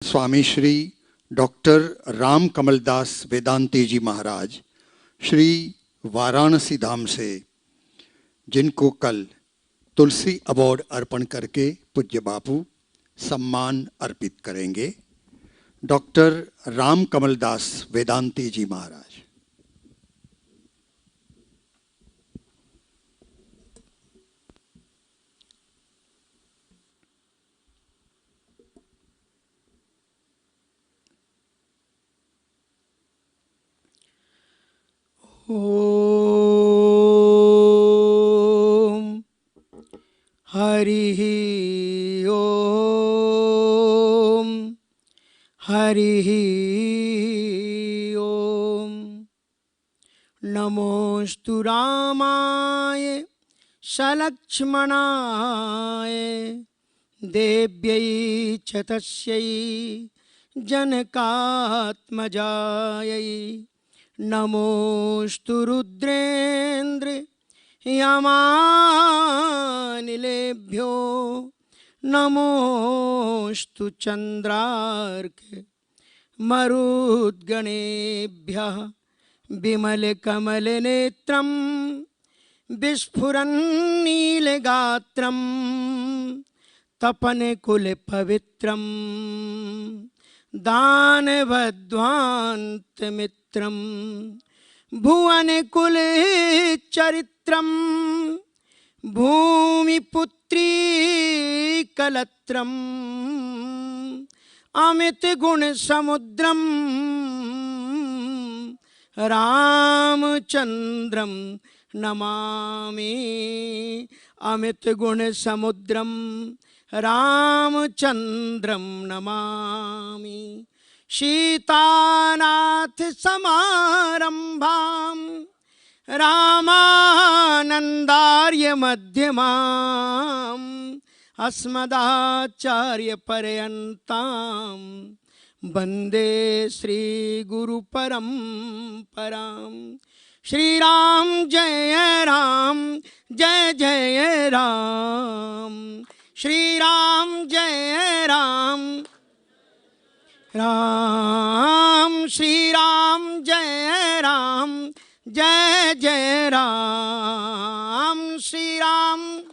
स्वामी Shri doctor Ram Kamaldas Vedanti जी महाराज श्री वाराणसी धाम से, जिनको कल तुलसी अवार्ड अर्पण करके पूज्य बापू सम्मान अर्पित करेंगे। डॉक्टर राम कमलदास वेदांती जी महाराज। ओम हरि ओम हरि ओम। नमोस्तु रामाय सलक्ष्मणाय देव्यै च तस्यै जनकात्मजायै। नमोस्तु रुद्रेन्द्र यमानिलेभ्यो नमोस्तु चन्द्रार्क मरुद्गणेभ्यः। विमलकमलनेत्रं विस्फुरन्नीलगात्रं तपनकुलपवित्रं दानवध्वान्तमित्रं भुवनकुलचरित्रं भूमिपुत्रीकलत्रम् अमितगुणसमुद्रं रामचन्द्रं नमामि। अमितगुणसमुद्रं रामचन्द्रं नमामि। सीतानाथ समारम्भां रामानन्दार्य मध्यमाम् अस्मदाचार्यपर्यन्तां वन्दे श्रीगुरुपरम्परां। श्रीराम जय राम जय जय राम। श्रीराम जय राम राम। श्रीराम जय राम जय जय राम। श्रीराम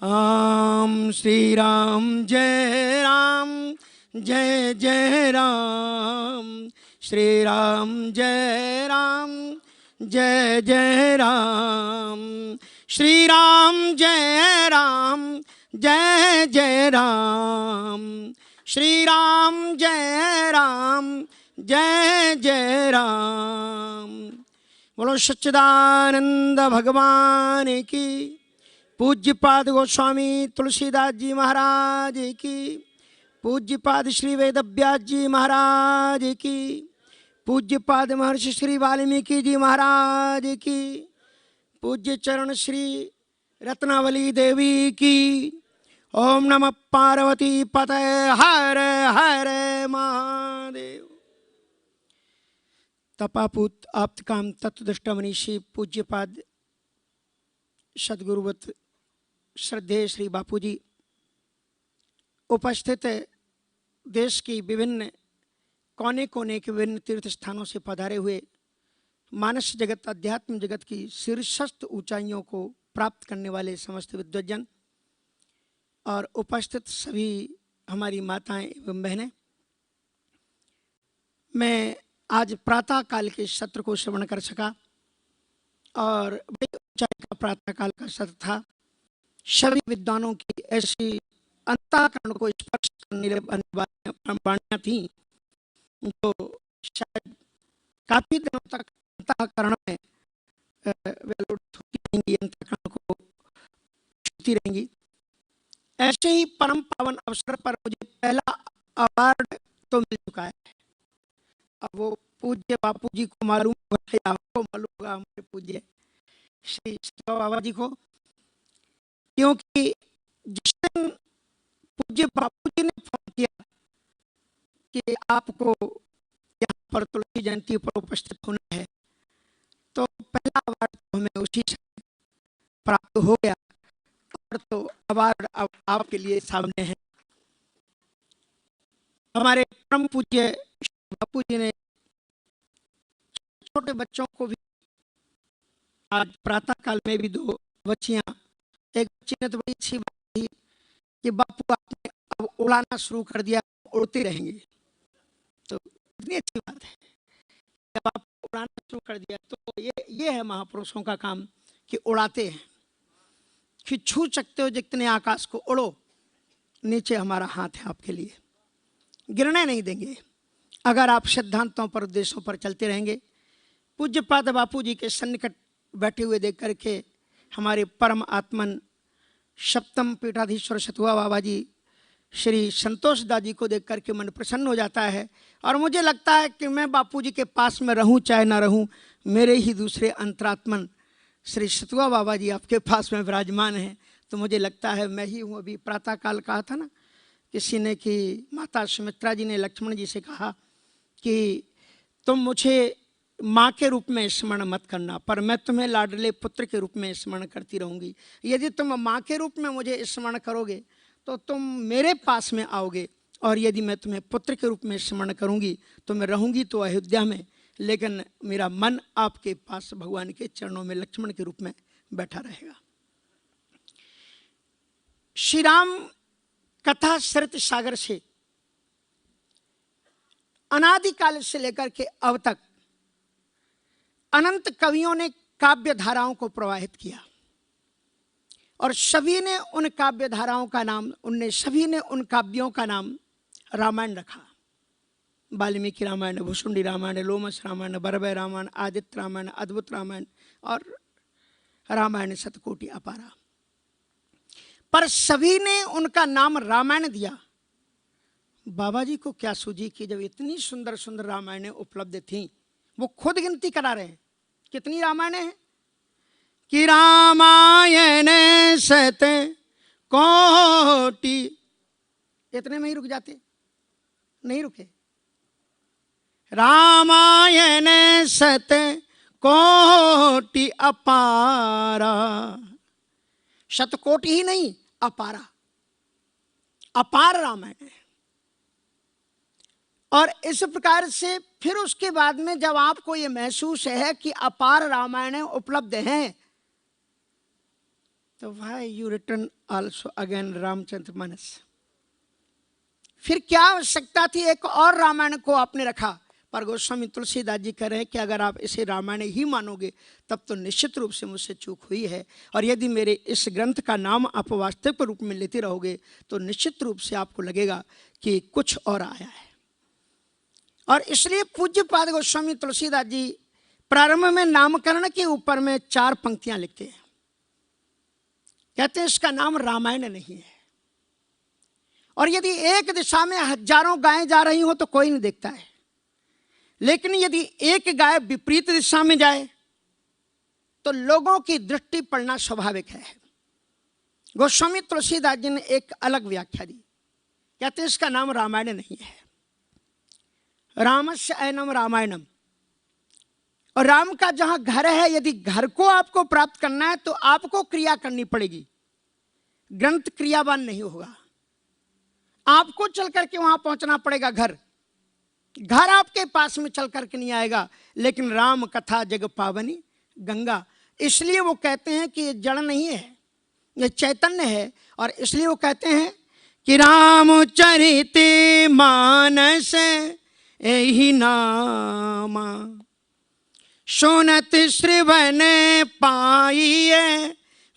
राम। श्रीराम जय राम जय जय राम। श्रीराम जय राम जय जय राम। श्रीराम जय राम जय जय राम। श्रीराम जय राम जय जय राम। बोलो सच्चिदानंद भगवान की। पूज्यपाद गोस्वामी तुलसीदास जी महाराज की। पूज्यपाद श्री वेदव्यास जी महाराज की। पूज्यपाद महर्षि श्री वाल्मीकि जी महाराज की। पूज्य चरण श्री रत्नावली देवी की। ओम नमः पार्वती पतये हर हर महादेव। तपापूत आप्तकाम तत्वदृष्टा मनीषी पूज्यपाद सदगुरुवत श्रद्धेय श्री बापू जी, उपस्थित देश की विभिन्न कोने कोने के विभिन्न तीर्थ स्थानों से पधारे हुए मानस जगत अध्यात्म जगत की शीर्षस्थ ऊंचाइयों को प्राप्त करने वाले समस्त विद्वज्जन और उपस्थित सभी हमारी माताएं एवं बहनें, मैं आज प्रातः काल के सत्र को श्रवण कर सका और बड़ी ऊंचाई का प्रातः काल का सत्र था। सभी विद्वानों की ऐसी अंतःकरण को स्पर्श करने वाली वाणियां थी जो शायद काफी दिनों तक अंतःकरण में होती रहेंगी, अंतःकरण को छूती रहेंगी। ऐसे ही परम पावन अवसर पर मुझे पहला अवार्ड तो मिल चुका है। अब वो पूज्य बापू जी को मालूम होगा या आपको मालूम होगा, हमारे पूज्य श्री बाबा जी को, क्योंकि जिस दिन पूज्य बापू जी ने फोन किया कि आपको यहाँ पर तुलसी जयंती पर उपस्थित होना है, तो पहला अवार्ड तो हमें उसी से प्राप्त हो गया। तो अवार्ड आपके लिए सामने है। हमारे परम पूज्य बापू जी ने छोटे बच्चों को भी आज प्रातः काल में भी 2 बच्चियां, एक बच्ची ने तो बड़ी अच्छी बात कही कि बापू आपने अब उड़ाना शुरू कर दिया, उड़ते रहेंगे। तो इतनी अच्छी बात है, जब आप उड़ाना शुरू कर दिया तो ये है महापुरुषों का काम कि उड़ाते हैं कि छू सकते हो जितने आकाश को, उड़ो, नीचे हमारा हाथ है आपके लिए, गिरने नहीं देंगे अगर आप सिद्धांतों पर, उद्देश्यों पर चलते रहेंगे। पूज्यपाद बापू जी के सन्निकट बैठे हुए देख करके हमारे परम आत्मन सप्तम पीठाधीश्वर सतुआ बाबा जी श्री संतोष दादी को देख करके मन प्रसन्न हो जाता है। और मुझे लगता है कि मैं बापू जी के पास में रहूं चाहे ना रहूं, मेरे ही दूसरे अंतरात्मन श्री सतुआ बाबा जी आपके पास में विराजमान हैं। तो मुझे लगता है मैं ही हूँ। अभी प्रातः काल कहा था ना किसी ने कि माता सुमित्रा जी ने लक्ष्मण जी से कहा कि तुम मुझे माँ के रूप में स्मरण मत करना, पर मैं तुम्हें लाडले पुत्र के रूप में स्मरण करती रहूंगी। यदि तुम माँ के रूप में मुझे स्मरण करोगे तो तुम मेरे पास में आओगे, और यदि मैं तुम्हें पुत्र के रूप में स्मरण करूंगी तो मैं रहूंगी तो अयोध्या में, लेकिन मेरा मन आपके पास भगवान के चरणों में लक्ष्मण के रूप में बैठा रहेगा। श्री राम कथा सरित सागर से अनादिकाल से लेकर के अब तक अनंत कवियों ने काव्य धाराओं को प्रवाहित किया, और सभी ने उन काव्य धाराओं का नाम, सभी ने उन काव्यों का नाम रामायण रखा। वाल्मीकि रामायण, भुसुंडी रामायण, लोमस रामायण, बरबय रामायण, आदित्य रामायण, अद्भुत रामायण और रामायण शतकोटि अपारा, पर सभी ने उनका नाम रामायण दिया। बाबा जी को क्या सूझी कि जब इतनी सुंदर सुंदर रामायणें उपलब्ध थीं, वो खुद गिनती करा रहे हैं कितनी रामायणें हैं कि रामायण सत कोटि, इतने में ही रुक जाते, नहीं रुके। रामायण सत कोटि अपारा, शतकोटि ही नहीं, अपारा, अपार रामायण है। और इस प्रकार से फिर उसके बाद में जब आपको ये महसूस है कि अपार रामायण उपलब्ध हैं, तो why you return also again Ramcharitmanas. फिर क्या आवश्यकता थी एक और रामायण को आपने रखा? पर गोस्वामी तुलसीदास जी कह रहे हैं कि अगर आप इसे रामायण ही मानोगे तब तो निश्चित रूप से मुझसे चूक हुई है, और यदि मेरे इस ग्रंथ का नाम आप वास्तविक रूप में लेते रहोगे तो निश्चित रूप से आपको लगेगा कि कुछ और आया है। और इसलिए पूज्यपाद गोस्वामी तुलसीदास जी प्रारंभ में नामकरण के ऊपर में 4 पंक्तियां लिखते हैं। कहते हैं इसका नाम रामायण नहीं है, और यदि एक दिशा में हजारों गायें जा रही हो तो कोई नहीं देखता है, लेकिन यदि एक गाय विपरीत दिशा में जाए तो लोगों की दृष्टि पड़ना स्वाभाविक है। गोस्वामी तुलसीदास जी ने एक अलग व्याख्या दी, कहते हैं इसका नाम रामायण नहीं है, रामस्य ऐनम रामायणम। और राम का जहां घर है, यदि घर को आपको प्राप्त करना है तो आपको क्रिया करनी पड़ेगी, ग्रंथ क्रियावान नहीं होगा, आपको चल करके वहां पहुंचना पड़ेगा। घर आपके पास में चल करके नहीं आएगा। लेकिन राम कथा जग पावनी गंगा, इसलिए वो कहते हैं कि ये जड़ नहीं है, ये चैतन्य है। और इसलिए वो कहते हैं कि रामचरित मानस एहि नामा, सुनत श्रवण पाइए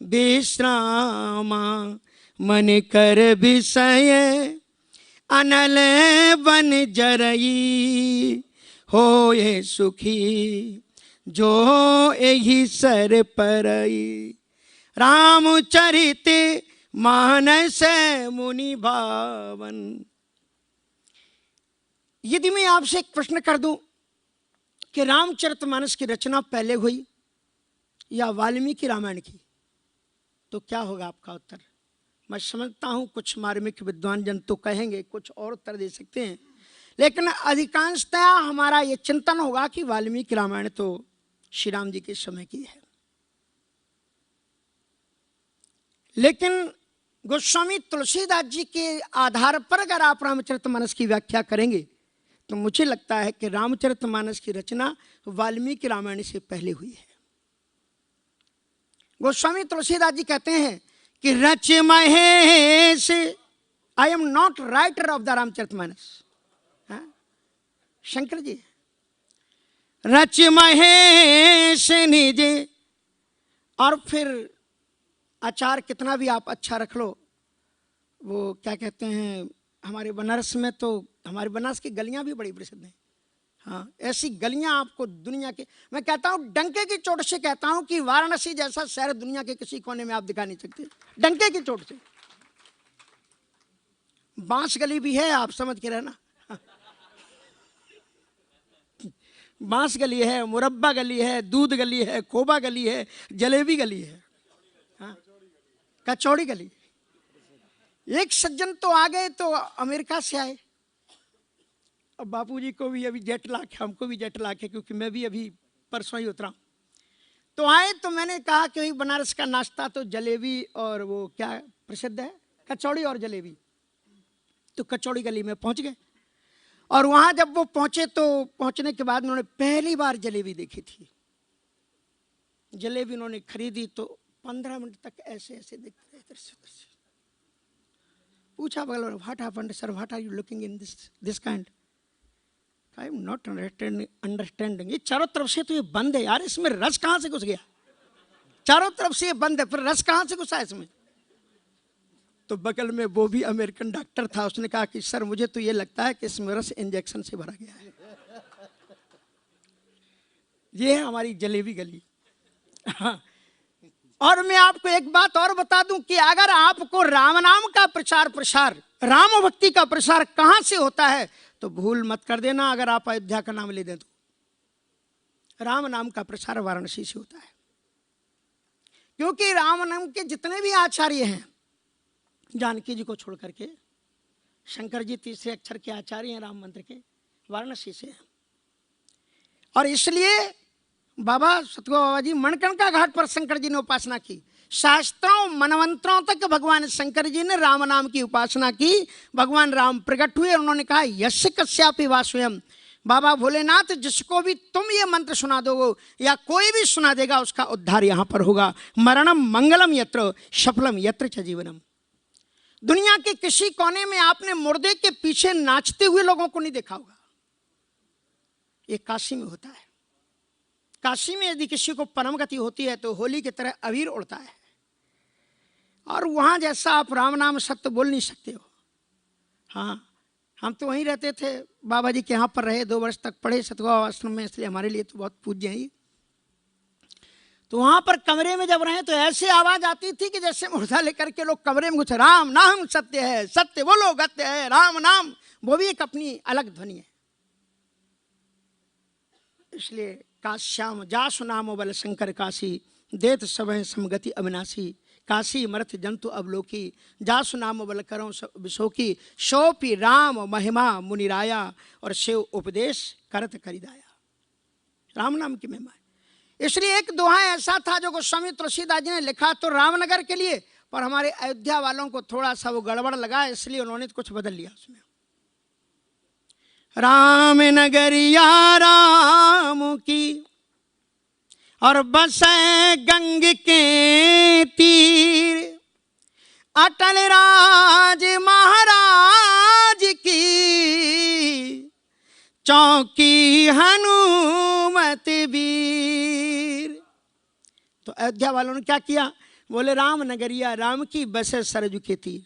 विश्रामा, मन कर विषय अनल बन जरई, होए सुखी जो एहि सर परई। रामचरित मानस मुनि भावन। यदि मैं आपसे एक प्रश्न कर दूं कि रामचरितमानस की रचना पहले हुई या वाल्मीकि रामायण की, तो क्या होगा आपका उत्तर? मैं समझता हूं कुछ मार्मिक विद्वान जन तो कहेंगे, कुछ और उत्तर दे सकते हैं, लेकिन अधिकांशतः हमारा ये चिंतन होगा कि वाल्मीकि रामायण तो श्री राम जी के समय की है। लेकिन गोस्वामी तुलसीदास जी के आधार पर अगर आप रामचरितमानस की व्याख्या करेंगे तो मुझे लगता है कि रामचरितमानस की रचना वाल्मीकि रामायण से पहले हुई है। गोस्वामी तुलसीदास जी कहते हैं कि रच Mahesh, I am not writer of the Ramcharitmanas, Shankar ji, रच महेश निज, और फिर आचार कितना भी आप अच्छा रख लो, वो क्या कहते हैं, हमारे बनारस में तो, हमारे बनारस की गलियां भी बड़ी प्रसिद्ध हैं। हाँ, ऐसी गलियां आपको दुनिया के, मैं कहता हूं डंके की चोट से कहता हूं कि वाराणसी जैसा शहर दुनिया के किसी कोने में आप दिखा नहीं सकते, डंके की चोट से। बांस गली भी है, आप समझ के रहना, बांस गली है, मुरब्बा गली है, दूध गली है, खोबा गली है, जलेबी गली है, हाँ, कचौड़ी गली। एक सज्जन तो आ गए तो अमेरिका से आए, अब बापूजी को भी अभी जेट लैग है, हमको भी जेट लैग है, क्योंकि मैं भी अभी परसों ही उतरा। तो आए तो मैंने कहा कि भाई बनारस का नाश्ता तो जलेबी और वो क्या प्रसिद्ध है, कचौड़ी और जलेबी। तो कचौड़ी गली में पहुंच गए, और वहां जब वो पहुंचे तो पहुंचने के बाद उन्होंने पहली बार जलेबी देखी थी। जलेबी उन्होंने खरीदी तो 15 मिनट तक ऐसे ऐसे देखते रहे, इधर से उधर से। पूछा बगल वाले, what happened sir, what are you looking in this kind, I am not understanding. ये चारों तरफ से तो ये बंद है यार, इसमें रस कहां से घुस गया, चारों तरफ से ये बंद है, फिर रस कहां से घुसा इसमें। तो बगल में वो भी अमेरिकन डॉक्टर था, उसने कहा कि सर मुझे तो ये लगता है कि इसमें रस इंजेक्शन से भरा गया है। ये है हमारी जलेबी गली। और मैं आपको एक बात और बता दूं कि अगर आपको राम नाम का प्रसार, राम भक्ति का प्रसार कहां से होता है तो भूल मत कर देना, अगर आप अयोध्या का नाम ले दें तो राम नाम का प्रसार वाराणसी से होता है। क्योंकि राम नाम के जितने भी आचार्य हैं, जानकी जी को छोड़ करके, शंकर जी तीसरे अक्षर के आचार्य हैं राम मंत्र के, वाराणसी से हैं। और इसलिए बाबा सतगुरु बाबा जी मणिकर्णिका घाट पर शंकर जी ने उपासना की। शास्त्रों मनवंतरों तक भगवान शंकर जी ने राम नाम की उपासना की। भगवान राम प्रकट हुए और उन्होंने कहा यस्य कस्यापि वा स्वयं, बाबा भोलेनाथ जिसको भी तुम ये मंत्र सुना दोगे या कोई भी सुना देगा उसका उद्धार यहाँ पर होगा। मरणम मंगलम यत्र सफलम यत्र च जीवनम। दुनिया के किसी कोने में आपने मुर्दे के पीछे नाचते हुए लोगों को नहीं देखा होगा, ये काशी में होता है। काशी में यदि किसी को परम गति होती है तो होली की तरह अबीर उड़ता है, और वहां जैसा आप राम नाम सत्य बोल नहीं सकते हो। हाँ, हम तो वहीं रहते थे, बाबा जी के यहाँ पर रहे, 2 वर्ष तक पढ़े सतगुरु आश्रम में, इसलिए हमारे लिए तो बहुत पूज्य है। तो वहां पर कमरे में जब रहे तो ऐसी आवाज आती थी कि जैसे मुर्दा लेकर के लोग कमरे में घुसे, राम नाम सत्य है, सत्य बोलो गत्य है, राम नाम, वो भी एक अपनी अलग ध्वनि है। इसलिए काश्याम जासु नामो बल शंकर काशी, देत समय समगति अविनाशी, काशी मरथ जंतु अवलोकी, जासु नामो बल करो विशोकी, शोपी राम महिमा मुनिराया, और शिव उपदेश करत करिदाया। राम नाम की महिमा है। इसलिए एक दोहा ऐसा था जो गोस्वामी तुलसीदास जी ने लिखा तो रामनगर के लिए, पर हमारे अयोध्या वालों को थोड़ा सा वो गड़बड़ लगा, इसलिए उन्होंने कुछ बदल लिया उसमें। राम नगरिया राम की और बसे गंग के तीर, अटल राज महाराज की चौकी हनुमत वीर। तो अयोध्या वालों ने क्या किया, बोले राम नगरिया, राम की बसे सरजू के तीर,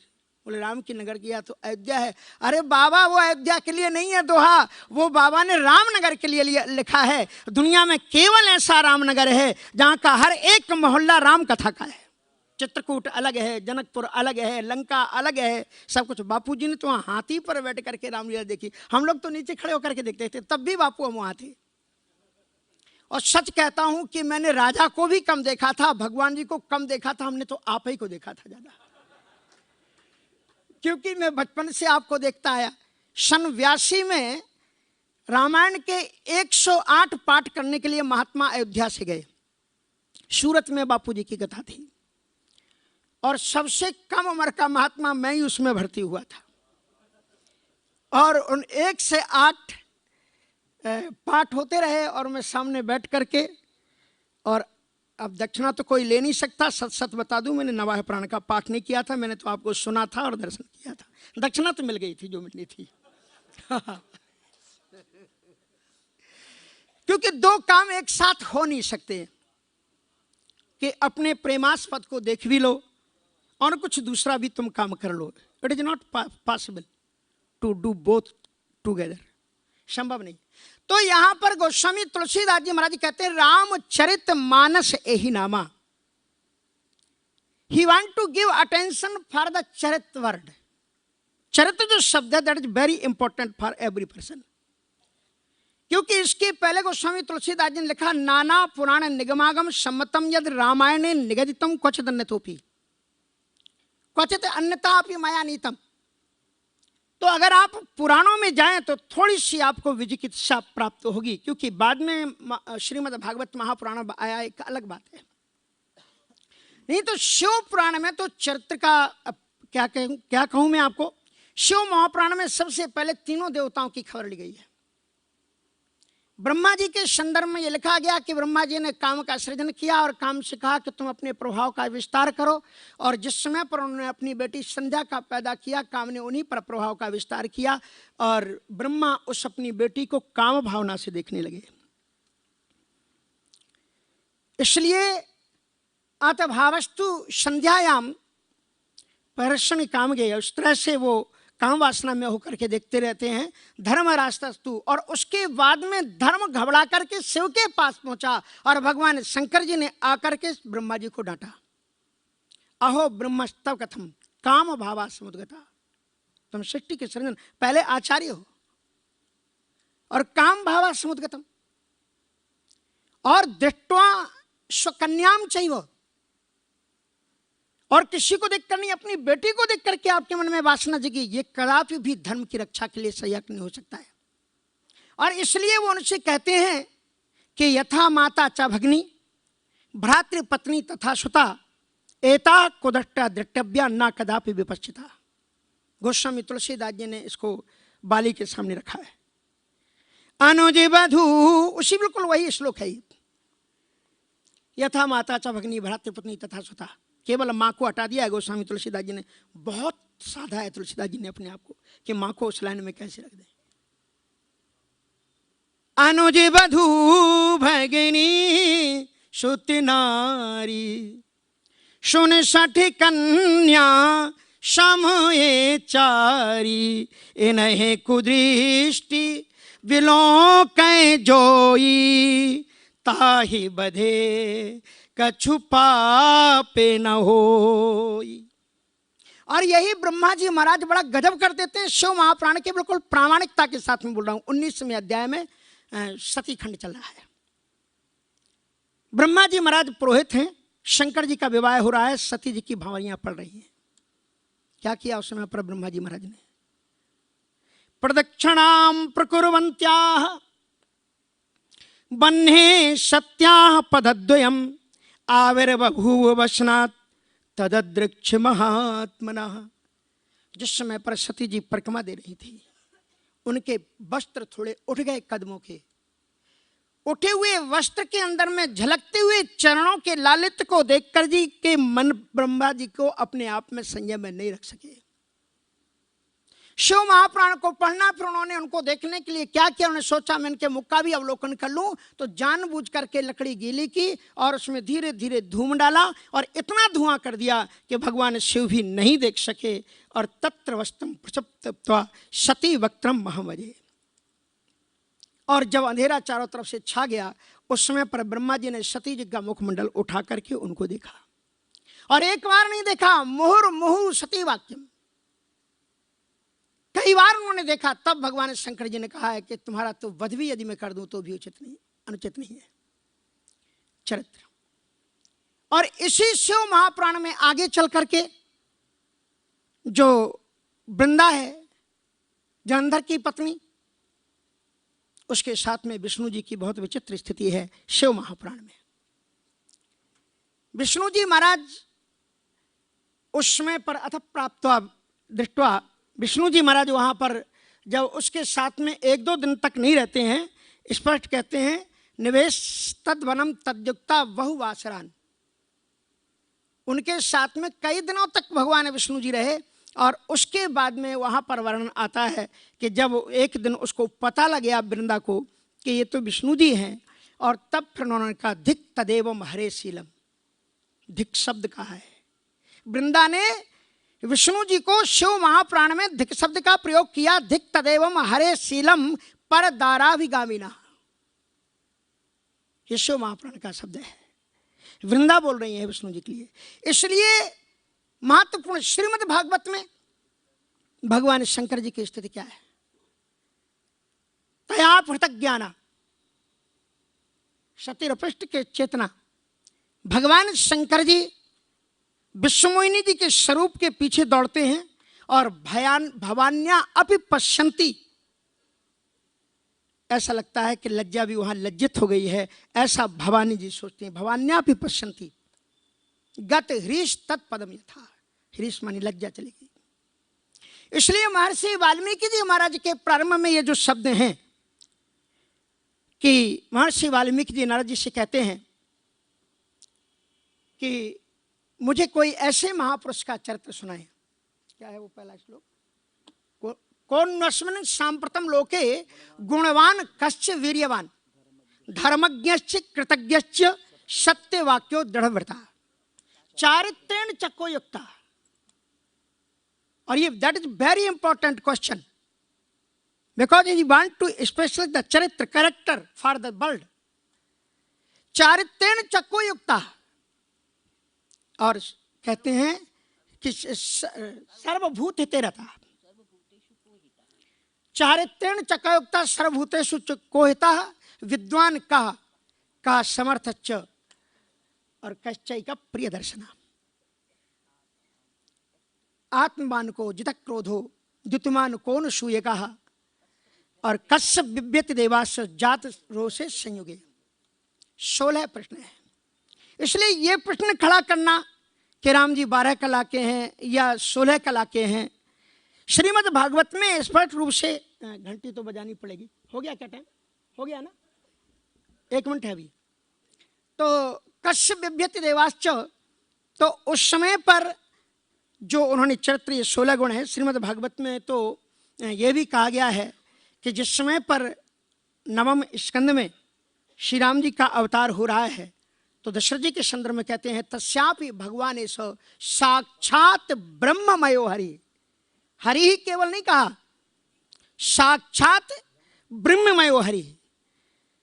बोले राम की नगर किया तो अयोध्या है। अरे बाबा वो अयोध्या के लिए नहीं है दोहा, वो बाबा ने रामनगर के लिए लिखा है। दुनिया में केवल ऐसा रामनगर है जहाँ का हर एक मोहल्ला राम कथा का है। चित्रकूट अलग है, जनकपुर अलग है, लंका अलग है, सब कुछ। बापू जी ने तो वहाँ हाथी पर बैठ करके रामलीला देखी, हम लोग तो नीचे खड़े होकर के देखते थे, तब भी बापू हम वहाँ थे। और सच कहता हूँ कि मैंने राजा को भी कम देखा था, भगवान जी को कम देखा था, हमने तो आप ही को देखा था ज्यादा, क्योंकि मैं बचपन से आपको देखता आया। सन 82 में रामायण के 108 पाठ करने के लिए महात्मा अयोध्या से गए। सूरत में बापू जी की कथा थी, और सबसे कम उम्र का महात्मा मैं ही उसमें भर्ती हुआ था। और उन 1 से 8 पाठ होते रहे और मैं सामने बैठ करके, और अब दक्षिणा तो कोई ले नहीं सकता, सच सच बता दूं, मैंने नवाह प्राण का पाठ नहीं किया था, मैंने तो आपको सुना था और दर्शन किया था। दक्षिणा तो मिल गई थी जो मिलनी थी। क्योंकि 2 काम एक साथ हो नहीं सकते कि अपने प्रेमास्पद को देख भी लो और कुछ दूसरा भी तुम काम कर लो। It is not possible to do both together, संभव नहीं। तो यहां पर गोस्वामी तुलसीदास जी महाराज कहते हैं रामचरित मानस एहि नामा। He want to give attention for the चरित वर्ड। चरित्र जो शब्द है that is very important for every person. क्योंकि इसके पहले गोस्वामी तुलसीदास जी ने लिखा नाना पुराण निगमागम सम्मतम यद रामायणे निगदितम क्वचित अन्यथोपि क्वचित अन्यथापि मया नीतम। तो अगर आप पुराणों में जाएं तो थोड़ी सी आपको विचिकित्सा प्राप्त होगी, क्योंकि बाद में श्रीमद् भागवत महापुराण आया, एक अलग बात है। नहीं तो शिव पुराण में तो चरित्र का क्या कहूं मैं आपको। शिव महापुराण में सबसे पहले तीनों देवताओं की खबर ली गई है। ब्रह्मा जी के संदर्भ में यह लिखा गया कि ब्रह्मा जी ने काम का सृजन किया और काम से कहा कि तुम अपने प्रभाव का विस्तार करो, और जिस समय पर उन्होंने अपनी बेटी संध्या का पैदा किया, काम ने उन्हीं पर प्रभाव का विस्तार किया और ब्रह्मा उस अपनी बेटी को काम भावना से देखने लगे। इसलिए आतभावस्तु संध्यायाम परषण काम गए, उस तरह से वो काम वासना में होकर के देखते रहते हैं। धर्म रास्तस्तु, और उसके बाद में धर्म घबरा करके शिव के पास पहुंचा और भगवान शंकर जी ने आकर के ब्रह्मा जी को डांटा। अहो ब्रह्मस्तव कथम काम भावा समुद्गता। तुम सृष्टि के सृजन पहले आचार्य हो और काम भावा समुद्गतम, और दृष्ट्वा स्वकन्याम चाहिए, और किसी को देखकर नहीं, अपनी बेटी को देख करके आपके मन में वासना जगी, ये कदापि भी धर्म की रक्षा के लिए सहायक नहीं हो सकता है। और इसलिए वो उनसे कहते हैं कि यथा माता च भगिनी भ्रातृ पत्नी तथा सुता एता कुदट्टा द्रष्टव्या ना कदापि विपश्चिता। गोस्वामी तुलसीदास जी ने इसको बाली के सामने रखा है। अनुज बधू, उसी बिल्कुल वही श्लोक है। यथा माता च भगिनी भ्रातृ पत्नी तथा सुता, केवल माँ को हटा दिया है गोस्वामी तुलसीदास जी ने। बहुत साधा है तुलसीदास जी ने अपने आप को कि माँ को उस लाइन में कैसे रख दे। अनुज बधू भगिनी सुत नारी सुन सठ कन्या समये चारी इन्हें कुदृष्टि विलोकै जोई ताहि बधे कछु पापे न होई। और यही ब्रह्मा जी महाराज बड़ा गजब कर देते हैं। शिव महापुराण के बिल्कुल प्रामाणिकता के साथ में बोल रहा हूं। 19वें अध्याय में सती खंड चल रहा है। ब्रह्मा जी महाराज पुरोहित हैं, शंकर जी का विवाह हो रहा है, सती जी की भावरियां पड़ रही हैं। क्या किया उस समय पर ब्रह्मा जी महाराज ने? प्रदक्षिणाम प्रकुर्वन्त्याः बन्हे सत्याः पदद्वयम् आविर्बभूव वसनात् तददृक्ष महात्मनः। जिस समय पर सती जी परिक्रमा दे रही थी, उनके वस्त्र थोड़े उठ गए कदमों के। उठे हुए वस्त्र के अंदर में झलकते हुए चरणों के लालित्य को देखकर जी के मन ब्रह्मा जी को अपने आप में संयम में नहीं रख सके। शिव महापुराण को पढ़ना, फिर उन्होंने उनको देखने के लिए क्या किया, उन्होंने सोचा मैं इनके मुख का भी अवलोकन कर लूं। तो जानबूझ करके लकड़ी गीली की और उसमें धीरे धीरे धूम डाला और इतना धुआं कर दिया कि भगवान शिव भी नहीं देख सके। और तत्र वस्तम प्रसप्त्वा सती वक्त्रम महामजे। और जब अंधेरा चारों तरफ से छा गया, उस समय पर ब्रह्मा जी ने सती जी का मुखमंडल उठा करके उनको देखा। और एक बार नहीं देखा, मुहुर मुहु सती वाक्यम, कई बार उन्होंने देखा। तब भगवान शंकर जी ने कहा है कि तुम्हारा तो वध भी यदि मैं कर दूं तो भी उचित नहीं, अनुचित नहीं है चरित्र। और इसी शिव महापुराण में आगे चल करके जो वृंदा है जलंधर की पत्नी, उसके साथ में विष्णु जी की बहुत विचित्र स्थिति है शिव महापुराण में। विष्णु जी महाराज उस समय पर अथ प्राप्त्वा दृष्ट्वा विष्णु जी महाराज वहां पर जब उसके साथ में 1-2 दिन तक नहीं रहते हैं, स्पष्ट कहते हैं निवेश तद्वनम तद्युक्ता बहुवासरान, उनके साथ में कई दिनों तक भगवान विष्णु जी रहे। और उसके बाद में वहां पर वर्णन आता है कि जब एक दिन उसको पता लग गया वृंदा को कि ये तो विष्णु जी हैं, और तब फिर उन्होंने कहा धिक तदेवम हरे शीलम। धिक शब्द कहा है, वृंदा ने विष्णु जी को शिव महापुराण में धिक शब्द का प्रयोग किया। धिक तदेवम हरे शीलम पर दाराभिगामिना, ये शिव महापुराण का शब्द है, वृंदा बोल रही है विष्णु जी के लिए। इसलिए महत्वपूर्ण श्रीमद् भागवत में भगवान शंकर जी की स्थिति क्या है? तया पृथक ज्ञाना, सतिरपृष्ठ के चेतना, भगवान शंकर जी विश्वमोहिनी जी के स्वरूप के पीछे दौड़ते हैं और भवान्या अपि पश्यन्ति, ऐसा लगता है कि लज्जा भी वहां लज्जित हो गई है, ऐसा भवानी जी सोचती हैं। भवान्या अपि पश्यन्ति गत ह्रीश तत्पदम यथा, ह्रीश मानी लज्जा चली गई। इसलिए महर्षि वाल्मीकि जी महाराज के प्रारंभ में ये जो शब्द हैं कि महर्षि वाल्मीकि जी नारद जी से कहते हैं कि मुझे कोई ऐसे महापुरुष का चरित्र सुनाए। क्या है वो पहला श्लोक? कौन अस्मिन् सांप्रतम लोके गुणवान कश्च वीर्यवान धर्मज्ञश्च कृतज्ञश्च सत्यवाक्यो दृढ़व्रता चारित्रेण चक्को युक्ता। और ये that is very important question, because you want to special the चरित्र कैरेक्टर फॉर द वर्ल्ड। चारित्रेण चक्को युक्ता, और कहते हैं कि सर्वभूत हिते रता, चारित्रेण चक्कयुक्ता सर्वभूतेषु कोहिता विद्वान का समर्थच्च और कश्चैक प्रिय दर्शना। आत्मवान को जित क्रोधो द्युतिमान कौन सूये कहा और कस्य बिभ्यति देवास जात रोषे संयुगे। 16 प्रश्न है। इसलिए ये प्रश्न खड़ा करना कि राम जी 12 कला के हैं या 16 कला के हैं, श्रीमद् भागवत में स्पष्ट रूप से, घंटी तो बजानी पड़ेगी। हो गया क्या टाइम? हो गया ना, 1 मिनट है अभी। तो कश्य बिभ्यति देवाश्च, तो उस समय पर जो उन्होंने चरित्र, ये 16 गुण है श्रीमद् भागवत में। तो ये भी कहा गया है कि जिस समय पर 9वें स्कंद में श्री राम जी का अवतार हो रहा है, तो दशरथ जी के संदर्भ में कहते हैं तस्यापि भगवान एष साक्षात ब्रह्ममयो हरि। हरि ही केवल नहीं कहा, साक्षात ब्रह्ममयो हरि।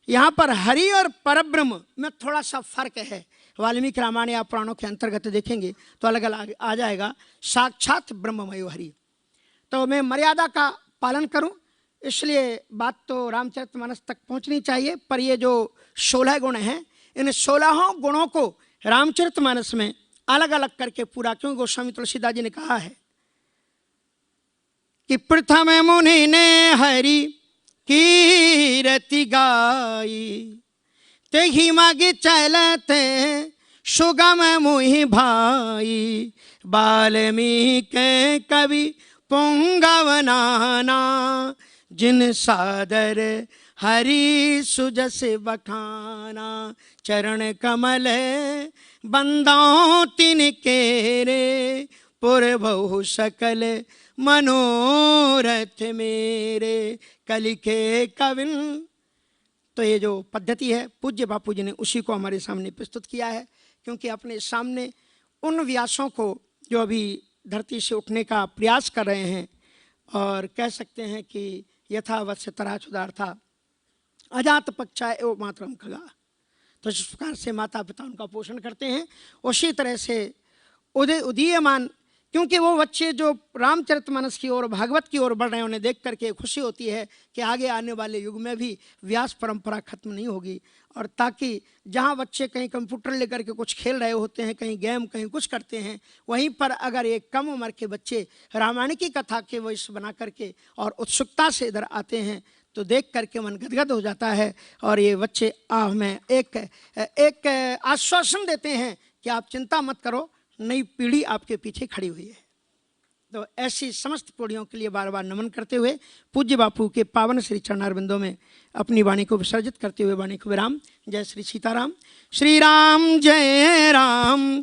यहां पर हरि और परब्रह्म में थोड़ा सा फर्क है। वाल्मीकि रामायण या पुराणों के अंतर्गत देखेंगे तो अलग अलग आ जाएगा। साक्षात ब्रह्ममयो हरि। तो मैं मर्यादा का पालन करूं, इसलिए बात तो रामचरितमानस तक पहुंचनी चाहिए। पर ये जो 16 गुण हैं, इन 16 गुणों को रामचरितमानस में अलग अलग करके पूरा, क्योंकि गोस्वामी तुलसीदास जी ने कहा है कि प्रथम मुनि ने हरि कीरति गाई, ते ही मागे चलते सुगम मुहि भाई, वाल्मीकि कवि पुंगवनाना, जिन सादर हरि सुजस बखाना, चरण कमल बंदाओ तिनके रे, पुर बहु सकल मनोरथ मेरे, कलिके कविन। तो ये जो पद्धति है पूज्य बापू जी ने उसी को हमारे सामने प्रस्तुत किया है, क्योंकि अपने सामने उन व्यासों को जो अभी धरती से उठने का प्रयास कर रहे हैं, और कह सकते हैं कि यथावत्स्य तराचुदार था अजात पक्षा एवं मातरम खगा। तो जिस प्रकार से माता पिता उनका पोषण करते हैं, उसी तरह से उदीयमान, क्योंकि वो बच्चे जो रामचरितमानस की ओर, भागवत की ओर बढ़ रहे हैं, उन्हें देख करके खुशी होती है कि आगे आने वाले युग में भी व्यास परंपरा खत्म नहीं होगी। और ताकि जहाँ बच्चे कहीं कंप्यूटर लेकर के कुछ खेल रहे होते हैं, कहीं गेम, कहीं कुछ करते हैं, वहीं पर अगर एक कम उम्र के बच्चे रामायण की कथा के वश बना करके और उत्सुकता से इधर आते हैं, तो देख करके मन गदगद हो जाता है। और ये बच्चे हमें एक आश्वासन देते हैं कि आप चिंता मत करो, नई पीढ़ी आपके पीछे खड़ी हुई है। तो ऐसी समस्त पीढ़ियों के लिए बार बार नमन करते हुए पूज्य बापू के पावन श्री चरणारविंदों में अपनी वाणी को विसर्जित करते हुए वाणी को विराम। जय श्री सीताराम। श्री राम जय जय राम।